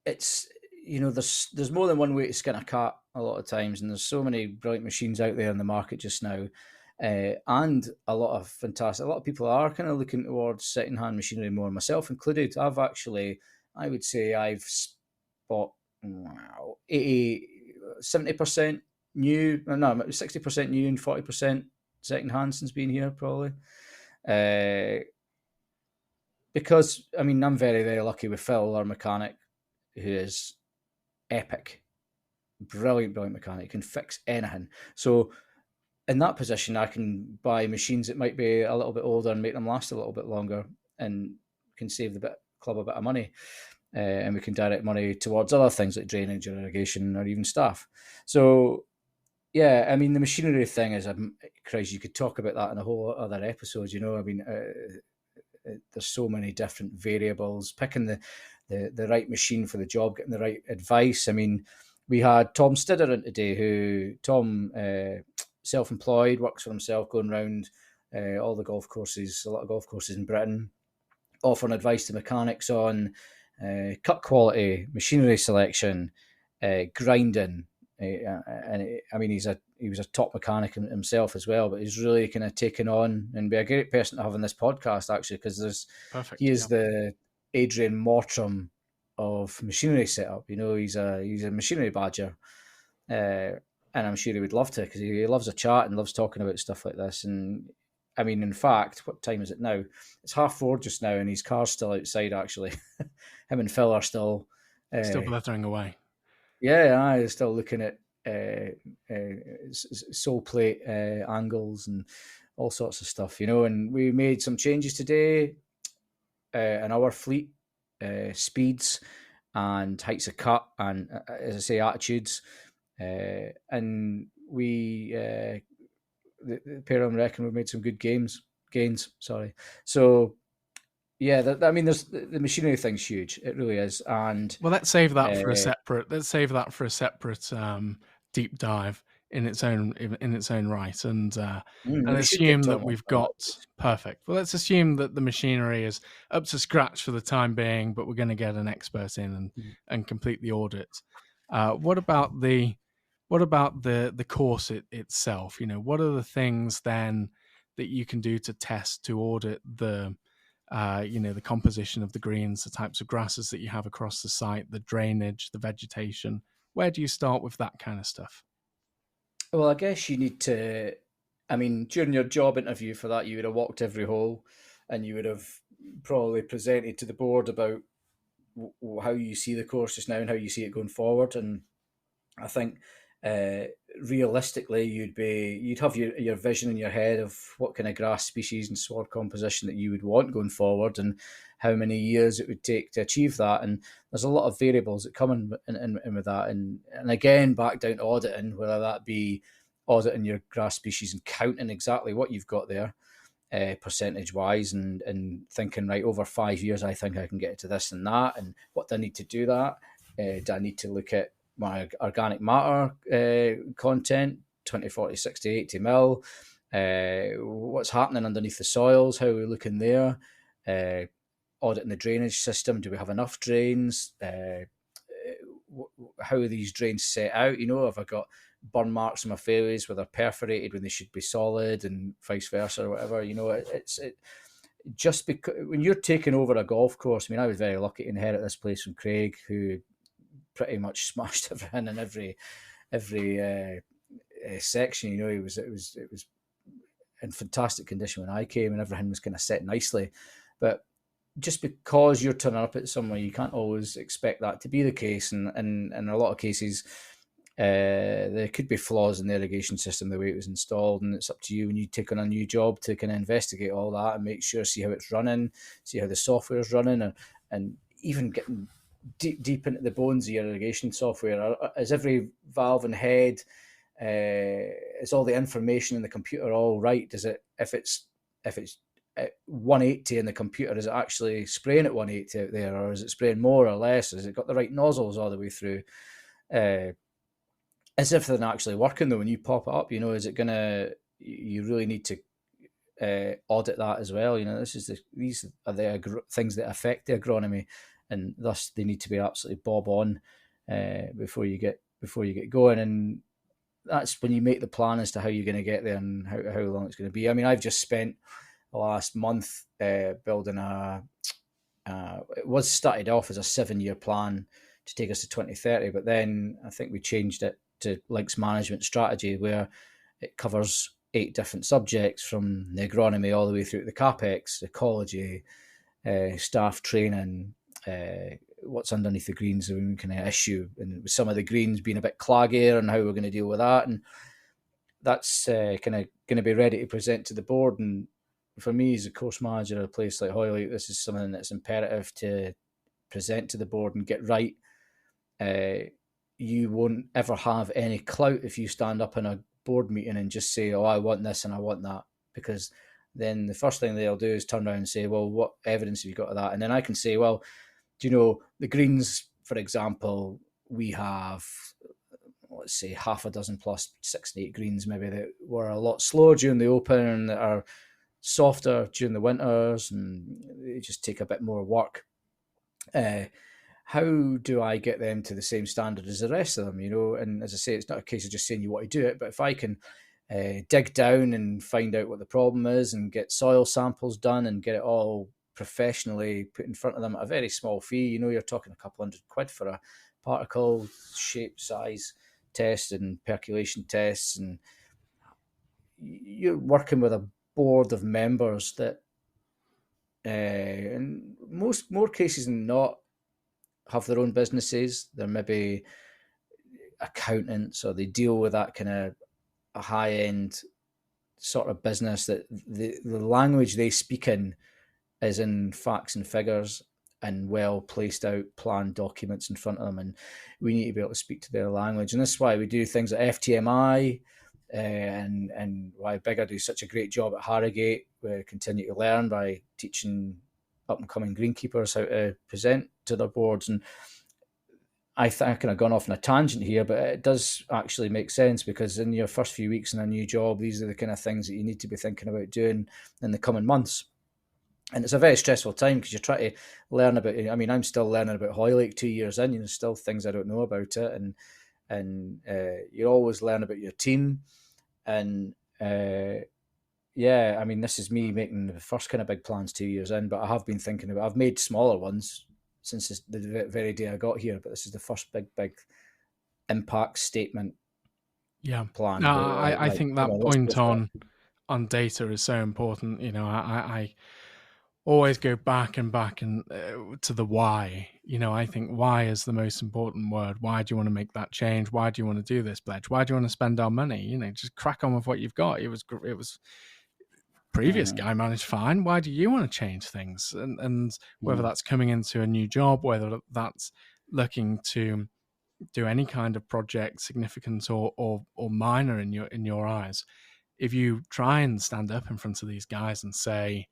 it's, there's more than one way to skin a cat a lot of times, and there's so many brilliant machines out there in the market just now, and a lot of people are kind of looking towards second-hand machinery more, myself included. I would say I've bought 70% new, 60% new and 40% second-hand since being here, probably. Because, I mean, I'm very, very lucky with Phil, our mechanic, who is epic. Brilliant mechanic, can fix anything. So in that position, I can buy machines that might be a little bit older and make them last a little bit longer, and can save the club a bit of money. And we can direct money towards other things like drainage or irrigation or even staff. So, yeah, I mean, the machinery thing is, Christ, you could talk about that in a whole other episode, I mean, there's so many different variables, picking the right machine for the job, getting the right advice. I mean, we had Tom Stidder in today, Tom, self-employed, works for himself, going around all the golf courses, a lot of golf courses in Britain, offering advice to mechanics on cut quality, machinery selection, grinding. And I mean, he was a top mechanic himself as well, but he's really kind of taken on and be a great person to have on this podcast, actually, because he is the Adrian Mortram of machinery setup. He's a machinery badger, and I'm sure he would love to, because he loves a chat and loves talking about stuff like this. And I mean, in fact, what time is it now? It's 4:30 just now, and his car's still outside, actually. Him and Phil are still blithering away. Yeah, I'm still looking at sole plate angles and all sorts of stuff, and we made some changes today in our fleet, speeds and heights of cut, and as I say, attitudes, and we the pair of them reckon we've made some good gains. Sorry. So yeah, I mean, there's the machinery thing's huge. It really is. And well, let's save that for a separate. Let's save that for a separate deep dive in its own right, and assume that we've got perfect. Well, let's assume that the machinery is up to scratch for the time being, but we're going to get an expert in and complete the audit. What about the course itself? What are the things then that you can do to test, to audit the composition of the greens, the types of grasses that you have across the site, the drainage, the vegetation? Where do you start with that kind of stuff? Well, I guess you need to, I mean, during your job interview for that, you would have walked every hole, and you would have probably presented to the board about how you see the course just now and how you see it going forward. And I think realistically, you'd have your vision in your head of what kind of grass species and sward composition that you would want going forward, and how many years it would take to achieve that. And there's a lot of variables that come in with that. And again, back down to auditing, whether that be auditing your grass species and counting exactly what you've got there, percentage wise, and thinking, right, over 5 years, I think I can get to this and that. And what do I need to do that? Do I need to look at my organic matter content, 20, 40, 60, 80 mil? What's happening underneath the soils? How are we looking there? Auditing the drainage system. Do we have enough drains? How are these drains set out? Have I got burn marks on my fairways where they're perforated when they should be solid, and vice versa, or whatever? It's just because when you're taking over a golf course, I was very lucky to inherit this place from Craig, who pretty much smashed everything in every section. It was in fantastic condition when I came, and everything was kind of set nicely. But just because you're turning up at somewhere, you can't always expect that to be the case. And in a lot of cases, there could be flaws in the irrigation system, the way it was installed, and it's up to you when you take on a new job to kind of investigate all that and make sure, see how it's running, see how the software is running, and even getting deep into the bones of your irrigation software. Is every valve and head, is all the information in the computer all right? Does it, if it's at 180 in the computer, is it actually spraying at 180 out there, or is it spraying more or less? Has it got the right nozzles all the way through? Is everything actually working though when you pop it up? Is it gonna? You really need to audit that as well. These are the things that affect the agronomy, and thus they need to be absolutely bob on before you get going. And that's when you make the plan as to how you're going to get there and how long it's going to be. I've just spent the last month building it was started off as a 7-year plan to take us to 2030, but then I think we changed it to links management strategy, where it covers 8 different subjects, from the agronomy all the way through to the capex, ecology, staff training, what's underneath the greens, the kind of issue, and with some of the greens being a bit claggier, and how we're going to deal with that. And that's kind of going to be ready to present to the board. And for me, as a course manager at a place like Hoylake, this is something that's imperative to present to the board and get right. You won't ever have any clout if you stand up in a board meeting and just say, oh, I want this and I want that, because then the first thing they'll do is turn around and say, well, what evidence have you got of that? And then I can say, well, do you know, the greens, for example, we have, let's say, half a dozen plus 6 and 8 greens maybe that were a lot slower during the open and that are softer during the winters, and they just take a bit more work. How do I get them to the same standard as the rest of them? And as I say, it's not a case of just saying you want to do it, but if I can dig down and find out what the problem is and get soil samples done and get it all professionally put in front of them at a very small fee, you're talking a couple £100 for a particle shape size test and percolation tests, and you're working with a board of members that in more cases than not have their own businesses. They're maybe accountants, or they deal with that kind of a high-end sort of business that the language they speak in is in facts and figures and well placed out planned documents in front of them, and we need to be able to speak to their language. And this is why we do things like FTMI, and why Bigger do such a great job at Harrogate. We continue to learn by teaching up and coming greenkeepers how to present to their boards. And I think I've kind of gone off on a tangent here, but it does actually make sense, because in your first few weeks in a new job, these are the kind of things that you need to be thinking about doing in the coming months. And it's a very stressful time, because you're trying to learn about it. I'm still learning about Hoylake 2 years in, still things I don't know about it. And you always learn about your team. And this is me making the first kind of big plans 2 years in, but I have been thinking about, I've made smaller ones since the very day I got here, but this is the first big impact statement plan. No, I think that point on data is so important. always go back and to the why. I think why is the most important word. Why do you want to make that change? Why do you want to do this, Bledge? Why do you want to spend our money? Just crack on with what you've got. It was previous guy managed fine. Why do you want to change things? And whether that's coming into a new job, whether that's looking to do any kind of project, significant or minor in your eyes, if you try and stand up in front of these guys and say,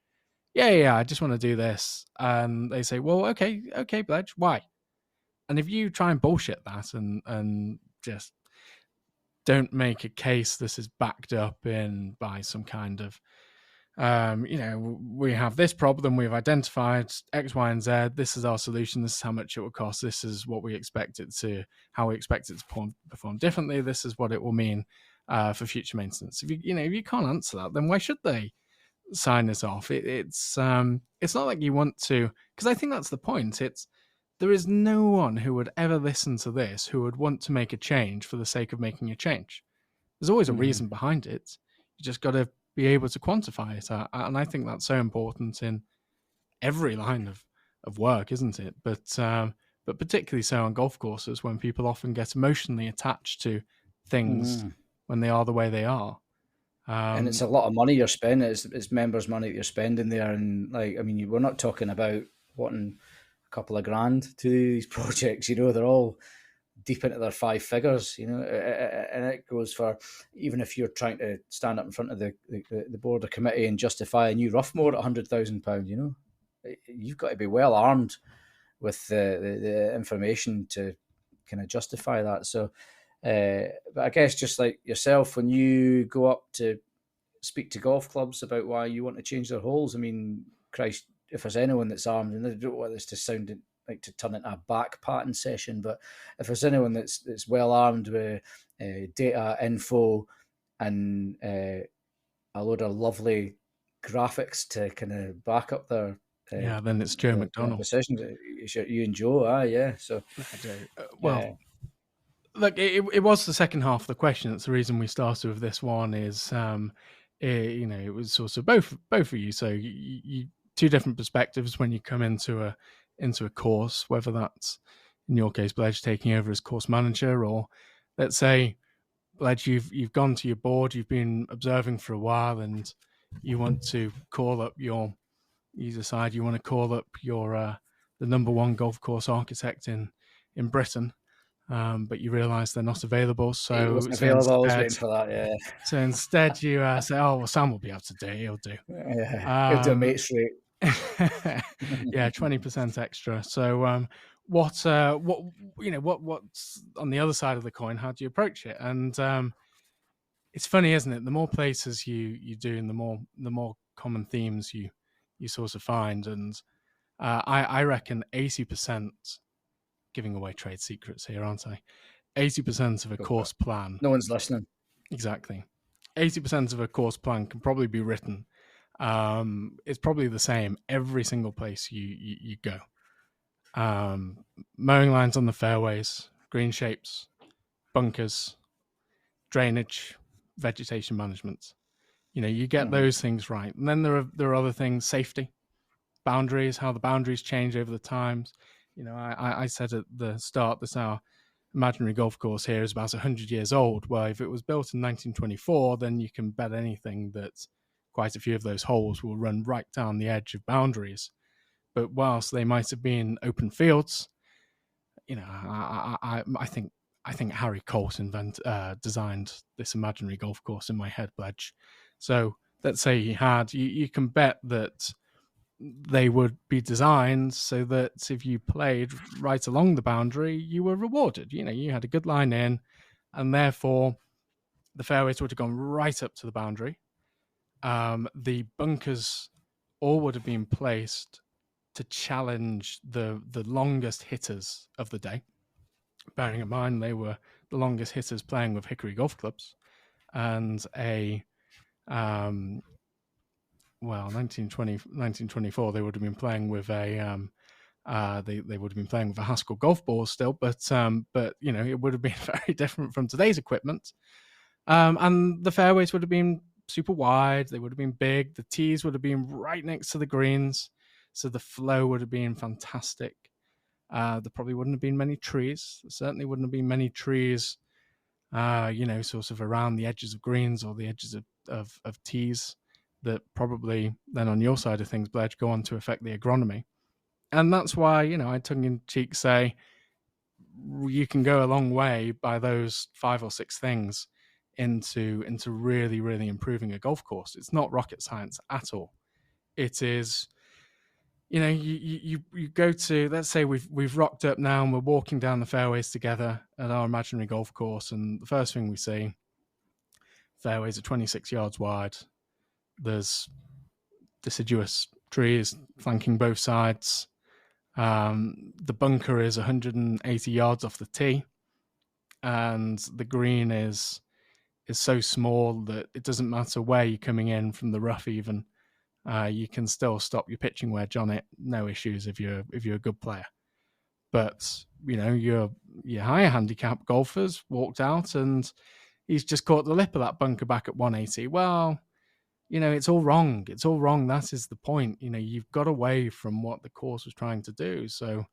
yeah, I just want to do this, and they say, well, okay, Bledge, why? And if you try and bullshit that and just don't make a case this is backed up in by some kind of we have this problem, we've identified X, Y, and Z, this is our solution, this is how much it will cost, this is what we expect it to, how we expect it to perform differently, this is what it will mean for future maintenance. If you can't answer that, then why should they sign this off? It's not like you want to, because I think that's the point. There is no one who would ever listen to this who would want to make a change for the sake of making a change. There's always a reason behind it. You just got to be able to quantify it, and I think that's so important in every line of work, isn't it? But particularly so on golf courses, when people often get emotionally attached to things when they are the way they are. And it's a lot of money you're spending. It's members' money that you're spending there, and we're not talking about wanting a couple of grand to these projects. They're all deep into their 5 figures, and it goes for, even if you're trying to stand up in front of the board or committee and justify a new rough moor at £100,000, you've got to be well armed with the information to kind of justify that. So, but I guess just like yourself, when you go up to speak to golf clubs about why you want to change their holes, Christ, if there's anyone that's armed, and I don't want this to sound like to turn into a back patting session, but if there's anyone that's well armed with data, info, and a load of lovely graphics to kind of back up their then it's Joe McDougall decisions. You and Joe, so look, it was the second half of the question. That's the reason we started with this one. Is it was sort of both of you. So you two different perspectives when you come into a course, whether that's, in your case, Bledge taking over as course manager, or let's say, Bledge, you've gone to your board, you've been observing for a while, and you want to call up you decide you want to call up your the number one golf course architect in Britain, but you realise they're not available. So I was waiting for that. Yeah. So instead, you say, "Oh, well, Sam will be able to do it. He'll do." Yeah, he'll do a mate's rate. Yeah, 20% extra. So, what's on the other side of the coin? How do you approach it? And it's funny, isn't it? The more places you do, and the more common themes you sort of find. And I reckon 80%. Giving away trade secrets here, aren't I? 80% of a course plan. No one's listening. Exactly. 80% of a course plan can probably be written. It's probably the same every single place you go. Mowing lines on the fairways, green shapes, bunkers, drainage, vegetation management. You get those things right. And then there are other things: safety, boundaries, how the boundaries change over the times. I said at the start, our imaginary golf course here is about 100 years old. Well, if it was built in 1924, then you can bet anything that quite a few of those holes will run right down the edge of boundaries. But whilst they might have been open fields, I think Harry Colt designed this imaginary golf course in my head, Bledge. So let's say he had, you can bet that they would be designed so that if you played right along the boundary, you were rewarded. You had a good line in, and therefore the fairways would have gone right up to the boundary. The bunkers all would have been placed to challenge the longest hitters of the day. Bearing in mind they were the longest hitters playing with hickory golf clubs, and 1924 they would have been playing with a they would have been playing with a Haskell golf ball still, but it would have been very different from today's equipment. And the fairways would have been super wide, they would have been big, the tees would have been right next to the greens. So the flow would have been fantastic. There probably wouldn't have been many trees. There certainly wouldn't have been many trees, sort of around the edges of greens or the edges of tees that probably then on your side of things, Bledge, go on to affect the agronomy. And that's why, I tongue-in-cheek say you can go a long way by those 5 or 6 things into really, really improving a golf course. It's not rocket science at all. It is, you go to, let's say we've rocked up now and we're walking down the fairways together at our imaginary golf course, and the first thing we see, fairways are 26 yards wide. There's deciduous trees flanking both sides. The bunker is 180 yards off the tee, and the green is so small that it doesn't matter where you're coming in from the rough. Even you can still stop your pitching wedge on it, no issues if you're a good player. But your higher handicap golfers walked out and he's just caught the lip of that bunker back at 180. Well, it's all wrong. It's all wrong. That is the point. You've got away from what the course was trying to do. So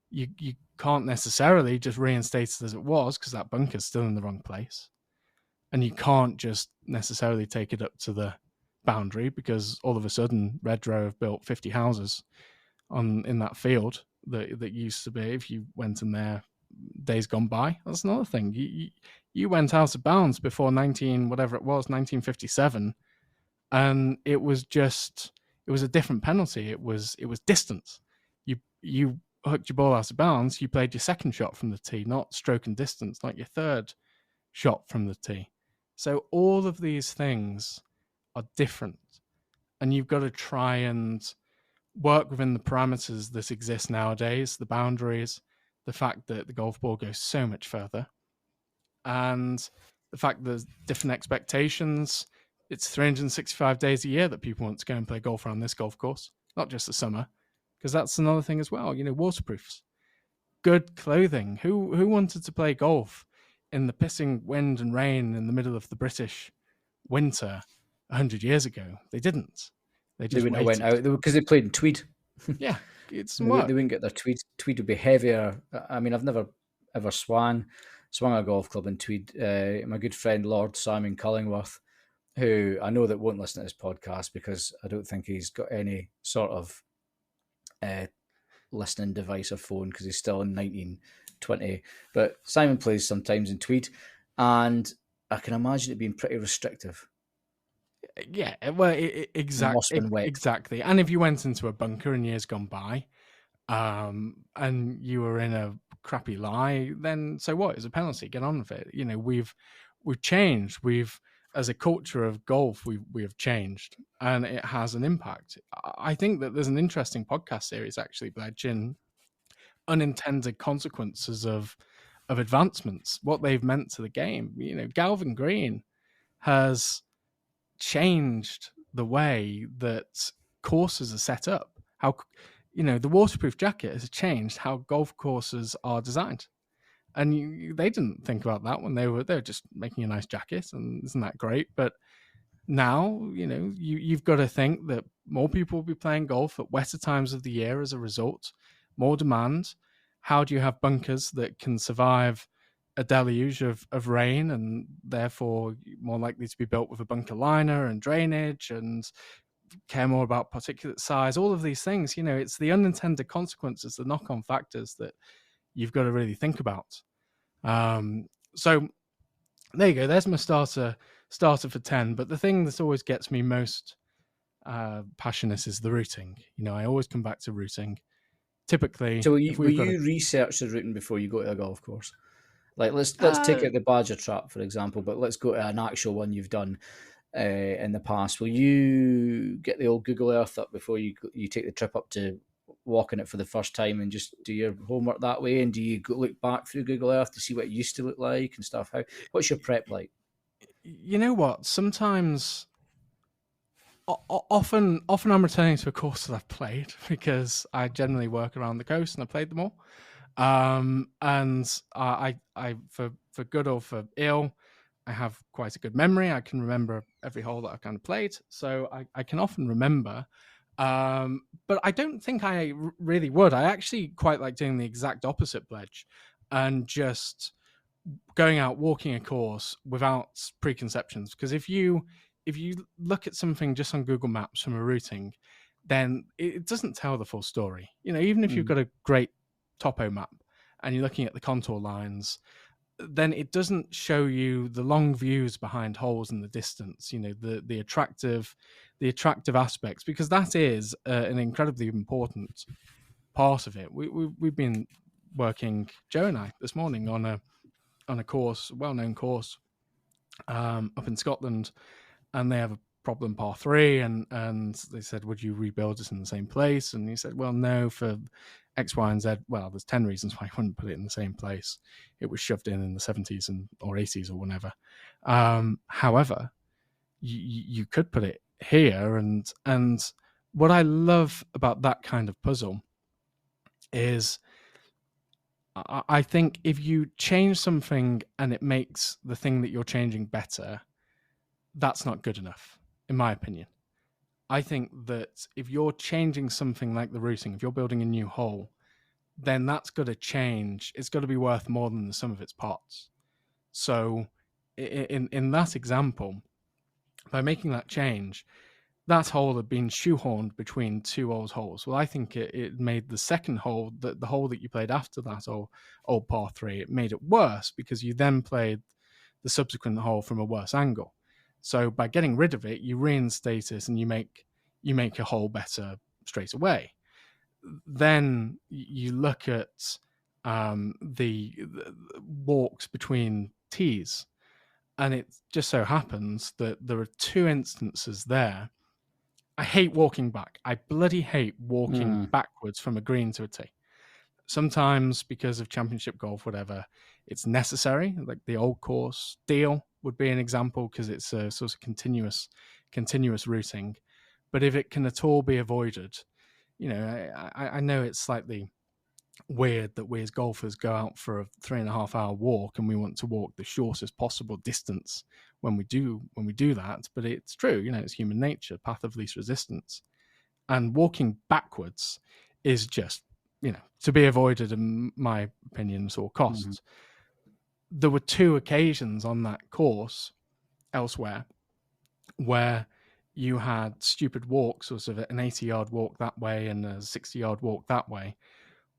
you can't necessarily just reinstate it as it was, because that bunker's still in the wrong place. And you can't just necessarily take it up to the boundary, because all of a sudden Redrow have built 50 houses in that field that used to be, if you went in there days gone by. That's another thing. You went out of bounds before 1957. And it was a different penalty. It was distance. You hooked your ball out of bounds. You played your second shot from the tee, not stroke and distance, like your third shot from the tee. So all of these things are different, and you've got to try and work within the parameters that exist nowadays, the boundaries, the fact that the golf ball goes so much further, and the fact that there's different expectations. It's 365 days a year that people want to go and play golf around this golf course, not just the summer, because that's another thing as well. Waterproofs, good clothing. Who wanted to play golf in the pissing wind and rain in the middle of the British winter 100 years ago? They didn't. They went out because they played in tweed. Yeah, it's they wouldn't get their tweed. Tweed would be heavier. I mean, I've never ever swung a golf club in tweed. My good friend Lord Simon Cullingworth, who I know that won't listen to this podcast because I don't think he's got any sort of listening device or phone, because he's still in 1920. But Simon plays sometimes in tweed, and I can imagine it being pretty restrictive. Yeah, well, exactly. And if you went into a bunker in years gone by, and you were in a crappy lie, then so what? It's a penalty. Get on with it. We've changed. As a culture of golf, we have changed, and it has an impact. I think that there's an interesting podcast series, actually, Bledge, in unintended consequences of advancements, what they've meant to the game. Galvin Green has changed the way that courses are set up. How, the waterproof jacket has changed how golf courses are designed. And they didn't think about that when they were just making a nice jacket, and isn't that great? But now, you've got to think that more people will be playing golf at wetter times of the year as a result, more demand. How do you have bunkers that can survive a deluge of rain, and therefore more likely to be built with a bunker liner and drainage, and care more about particulate size? All of these things, it's the unintended consequences, the knock-on factors that you've got to really think about. So there you go. There's my starter for 10. But the thing that always gets me most passionate is the routing. I always come back to routing. Typically, so will you research the routing before you go to a golf course? Like let's take out the Badger Trap, for example, but let's go to an actual one you've done in the past. Will you get the old Google Earth up before you take the trip up to walking it for the first time, and just do your homework that way? And do you look back through Google Earth to see what it used to look like and stuff? What's your prep like? You know what? Sometimes, often I'm returning to a course that I've played, because I generally work around the coast and I played them all. And I for good or for ill, I have quite a good memory. I can remember every hole that I've kind of played, so I can often remember But I don't think I really would. I actually quite like doing the exact opposite, Bledge, and just going out walking a course without preconceptions. Because if you look at something just on Google Maps from a routing, then it doesn't tell the full story. Even if you've got a great topo map and you're looking at the contour lines, then it doesn't show you the long views behind holes in the distance, the attractive aspects, because that is an incredibly important part of it. We've been working, Joe and I, this morning on a course, well-known course up in Scotland, and they have a problem par 3, and they said, would you rebuild it in the same place? And he said, well, no, for X, Y, and Z. Well, there's 10 reasons why I wouldn't put it in the same place. It was shoved in the 70s or 80s or whatever. However, you could put it here, and what I love about that kind of puzzle is I think if you change something and it makes the thing that you're changing better, that's not good enough, in my opinion. I think that if you're changing something like the routing, if you're building a new hole, then that's got to change. It's got to be worth more than the sum of its parts. So in that example, by making that change, that hole had been shoehorned between two old holes. Well, I think it made the second hole, the hole that you played after that old par 3, it made it worse because you then played the subsequent hole from a worse angle. So by getting rid of it, you reinstate it and you make a hole better straight away. Then you look at the walks between tees, and it just so happens that there are 2 instances there. I hate walking back. I bloody hate walking backwards from a green to a tee. Sometimes because of championship golf, whatever, it's necessary. Like the old course deal would be an example because it's a sort of continuous routing. But if it can at all be avoided, I know it's slightly weird that we as golfers go out for a 3.5 hour walk and we want to walk the shortest possible distance when we do that. But it's true, it's human nature, path of least resistance. And walking backwards is just, to be avoided, in my opinion, at all costs. There were 2 occasions on that course elsewhere where you had stupid walks, sort of an 80-yard walk that way and a 60-yard walk that way.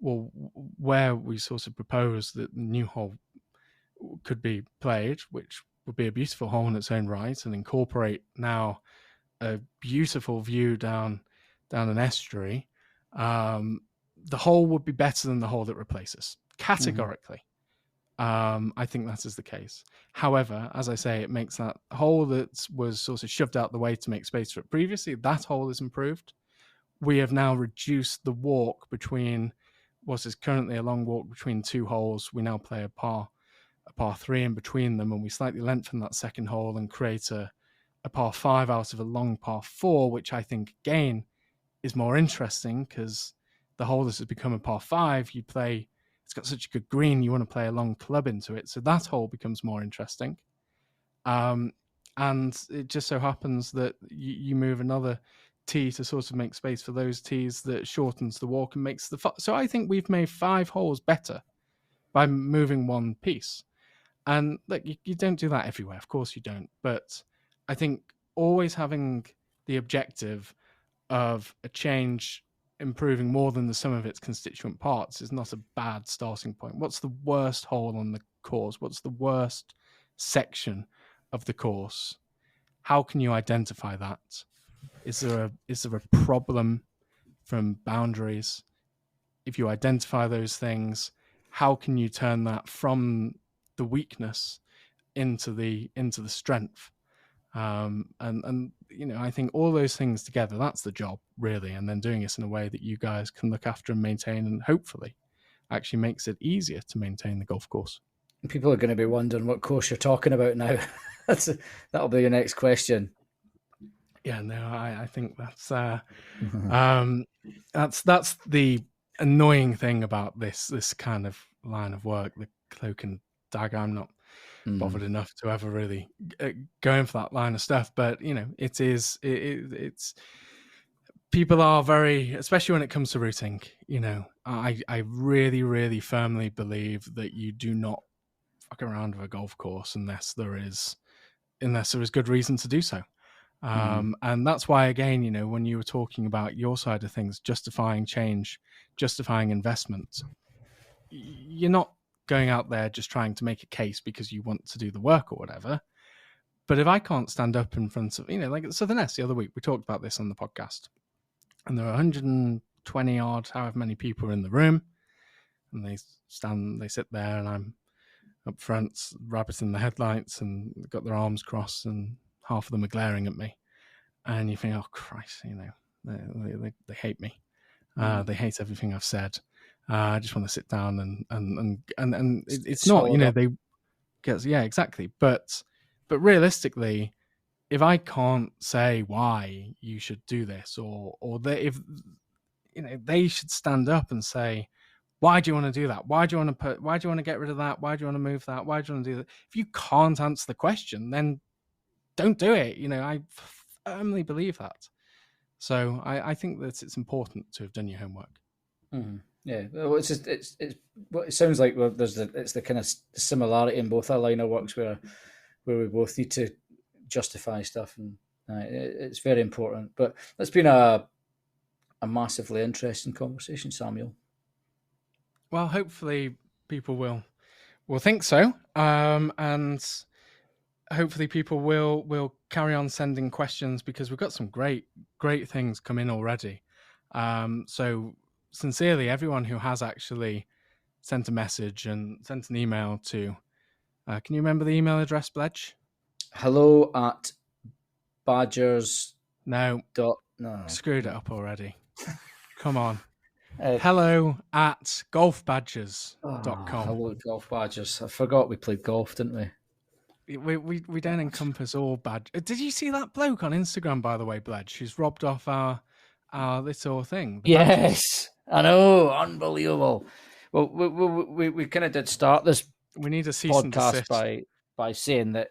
Well, where we sort of proposed that the new hole could be played, which would be a beautiful hole in its own right, and incorporate now a beautiful view down an estuary, the hole would be better than the hole that replaces, categorically. I think that is the case. However, as I say, it makes that hole that was sort of shoved out the way to make space for it previously, that hole is improved. We have now reduced the walk between what is currently a long walk between 2 holes. We now play a par 3 in between them, and we slightly lengthen that second hole and create a par 5 out of a long par 4, which I think, again, is more interesting because the hole that has become a par 5, it's got such a good green, you want to play a long club into it. So that hole becomes more interesting. And it just so happens that you move another tee to sort of make space for those tees that shortens the walk and makes so I think we've made 5 holes better by moving one piece. And look, you don't do that everywhere, of course you don't, but I think always having the objective of a change improving more than the sum of its constituent parts is not a bad starting point. What's the worst hole on the course? What's the worst section of the course? How can you identify that? Is there a problem from boundaries? If you identify those things, how can you turn that from the weakness into the strength? And I think all those things together, that's the job really. And then doing it in a way that you guys can look after and maintain, and hopefully actually makes it easier to maintain the golf course. People are going to be wondering what course you're talking about now. That'll be your next question. Yeah, no, I think that's that's the annoying thing about this kind of line of work, the cloak and dagger. I'm not bothered enough to ever really go in for that line of stuff, but it's people are very, especially when it comes to routing, I really, really firmly believe that you do not fuck around with a golf course unless there is good reason to do so. And that's why, again, when you were talking about your side of things, justifying change, justifying investment, you're not going out there just trying to make a case because you want to do the work or whatever. But if I can't stand up in front of, like at Southern S the other week, we talked about this on the podcast, and there are 120 odd, however many people are in the room, and they sit there, and I'm up front, rabbiting the headlights, and got their arms crossed, and half of them are glaring at me. And you think, oh Christ, they hate me. They hate everything I've said. I just want to sit down and it's not, they get, yeah, exactly. But realistically, if I can't say why you should do this, or if they should stand up and say, why do you want to do that? Why do you want to get rid of that? Why do you want to move that? Why do you want to do that? If you can't answer the question, then don't do it. I firmly believe that. So I think that it's important to have done your homework. Mm-hmm. Yeah, well, it's what it sounds like. Well, it's the kind of similarity in both our line of works where we both need to justify stuff, and it's very important. But it's been a massively interesting conversation, Samuel. Well, hopefully people will think so, and hopefully people will carry on sending questions, because we've got some great things come in already. So sincerely, everyone who has actually sent a message and sent an email to, can you remember the email address, Bledge? hello@badgers. No. Screwed it up already. Come on. hello@golfbadgers.com. Hello, Golf Badgers. I forgot we played golf, didn't we? We don't encompass all bad. Did you see that bloke on Instagram, by the way, Bledge, who's robbed off our little thing? Yes, I know, unbelievable. Well, we kind of did start this. We need a cease and desist by saying that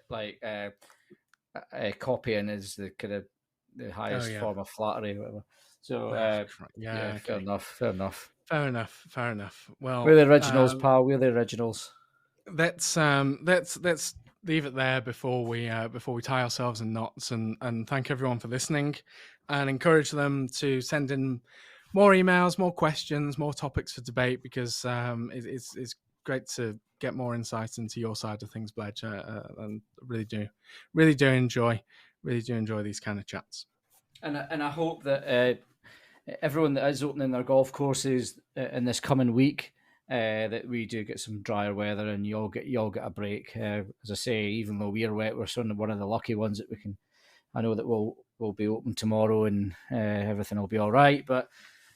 copying is the kind of the highest form of flattery, or whatever. So okay. Fair enough. Well, we're the originals, pal. We're the originals. Let's leave it there before we tie ourselves in knots, and thank everyone for listening, and encourage them to send in more emails, more questions, more topics for debate, because it's great to get more insight into your side of things, Bledge, and really do enjoy these kind of chats. And I hope that everyone that is opening their golf courses in this coming week, that we do get some drier weather, and you all get a break. As I say, even though we're wet, we're sort of one of the lucky ones that we can. I know that we'll be open tomorrow, and everything will be all right. But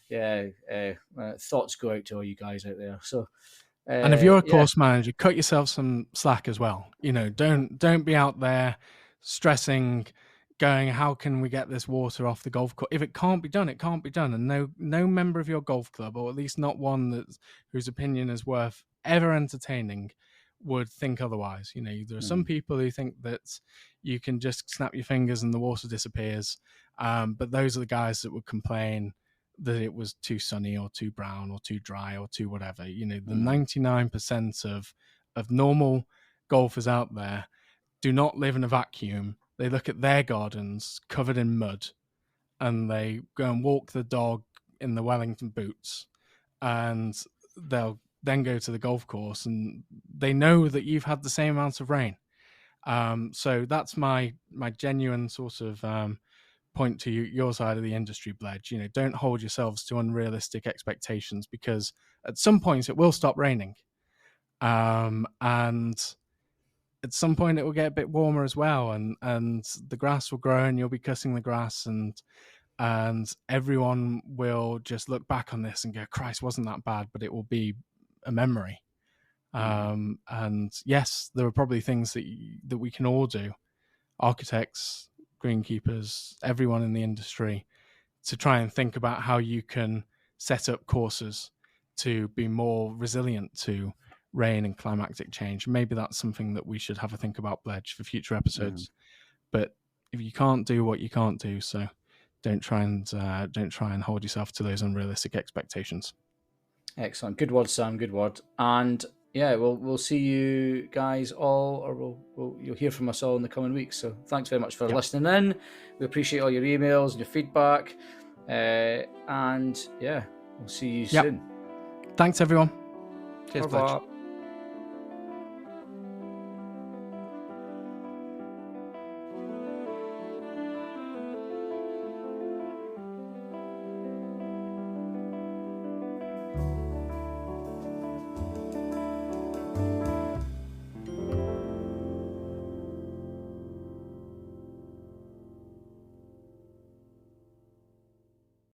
yeah, thoughts go out to all you guys out there. So, and if you're a course manager, cut yourself some slack as well. Don't be out there stressing, going, how can we get this water off the golf course? If it can't be done, it can't be done. And no member of your golf club, or at least not one whose opinion is worth ever entertaining, would think otherwise. There are some people who think that you can just snap your fingers and the water disappears. But those are the guys that would complain that it was too sunny or too brown or too dry or too whatever. The 99% of normal golfers out there do not live in a vacuum. They look at their gardens covered in mud, and they go and walk the dog in the Wellington boots, and they'll then go to the golf course, and they know that you've had the same amount of rain. So that's my genuine sort of point to your side of the industry, Bledge. Don't hold yourselves to unrealistic expectations, because at some point it will stop raining, and at some point it will get a bit warmer as well, and the grass will grow, and you'll be cutting the grass, and everyone will just look back on this and go, Christ, wasn't that bad? But it will be a memory. And yes, there are probably things that we can all do, architects, greenkeepers, everyone in the industry, to try and think about how you can set up courses to be more resilient to rain and climatic change. Maybe that's something that we should have a think about, Bledge, for future episodes. But if you can't do what you can't do, so don't try and hold yourself to those unrealistic expectations. Excellent. Good word, Sam. Good word. And yeah, we'll see you guys all, or you'll hear from us all in the coming weeks. So thanks very much for listening in. We appreciate all your emails and your feedback. And yeah, we'll see you soon. Thanks, everyone. Cheers, Bledge.